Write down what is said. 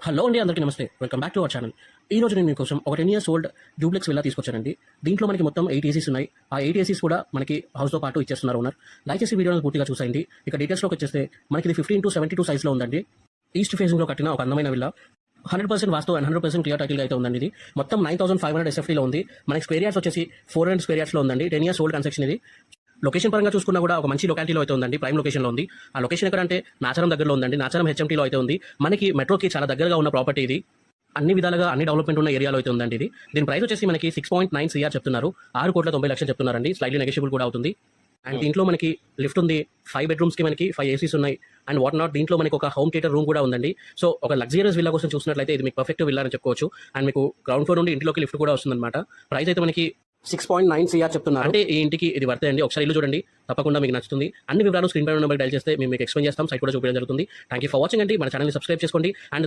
Hello అండి, అందరికీ నమస్తే. Welcome back to our channel. ఈ రోజు నేను మీకోసం ఒక 10 years ఓల్డ్ డూప్లెక్స్ విల్లా తీసుకొచ్చానండి. దీంట్లో మనకి మొత్తం 8 ఏసీస్ ఉన్నాయి. ఆ 8 ఏసీస్ కూడా మనకి హౌస్తో పాటు ఇచ్చేస్తున్నారు ఓనర్. దయచేసి వీడియోని పూర్తిగా చూసేయండి. ఇక డీటెయిల్స్లోకి వచ్చేస్తే మనకి ఇది 15x72 సైజ్లో ఉందండి. ఈస్ట్ ఫేసింగ్లో కట్టిన ఒక అందమైన విల్లా. 100% వాస్తు అండ్ 100% క్లియర్ టైటిల్గా అయితే ఉందండి. ఇది మొత్తం 9500 SFTలో ఉంది. మనకి స్క్వేర్ యార్డ్స్ వచ్చేసి 400 స్క్వేర్ యార్డ్స్లో ఉందండి. 10 years ఓల్డ్ కన్స్ట్రక్షన్ ఇది. లొకేషన్ పరంగా చూసుకున్నా కూడా ఒక మంచి లొకాలిటీలో అయితే ఉందండి. ప్రైమ్ లొకేషన్లో ఉంది. ఆ లొకేషన్ ఎక్కడంటే నాచారం దగ్గరలో ఉందండి. నాచారం HMTలో అయితే ఉంది. మనకి మెట్రోకి చాలా దగ్గరగా ఉన్న ప్రాపర్టీ ఇది. అన్ని విధాలుగా అన్ని డెవలప్మెంట్ ఉన్న ఏరియాలో అయితే ఉందండి ఇది. దీని ప్రైస్ వచ్చేసి మనకి 6.9 CR చెప్తున్నారు. 6,90,00,000 చెప్తున్నారండి. స్లైడ్లీ నెగోషియబుల్ కూడా అవుతుంది. అండ్ దీంట్లో మనకి లిఫ్ట్ ఉంది. 5 bedrooms కి మనకి 5 ఏసీస్ ఉన్నాయి. అండ్ వాట్ నాట్ దీంట్లో మనకి ఒక హోమ్ థియేటర్ రూమ్ కూడా ఉందండి. సో ఒక లగ్జరియస్ విల్లా కోసం చూసినట్లయితే ఇది మీకు పర్ఫెక్ట్ విల్లా అని చెప్పుకోవచ్చు. అండ్ మీకు గ్రౌండ్ ఫ్లోర్ నుండి ఇంట్లోకి లిఫ్ట్ కూడా వస్తుందన్నమాట. ప్రైస్ అయితే మనకి 6.9 CR చెప్తున్నారు. అంటే ఈ ఇంటికి ఇది వర్తే అండి. ఒకసారి ఇల్లు చూడండి, తప్పకుండా మీకు నచ్చుతుంది. అన్ని వివరాలు స్క్రీన్ పై నెంబర్ డైల్ చేస్తే మేము మీకు ఎక్స్ప్లెయిన్ చేస్తాం. సైట్ కూడా చూపించడం జరుగుతుంది. థ్యాంక్ యూ ఫర్ వాచింగ్ అండి. మన ఛానల్ని సబ్స్క్రైబ్ చేసుకోండి. అండ్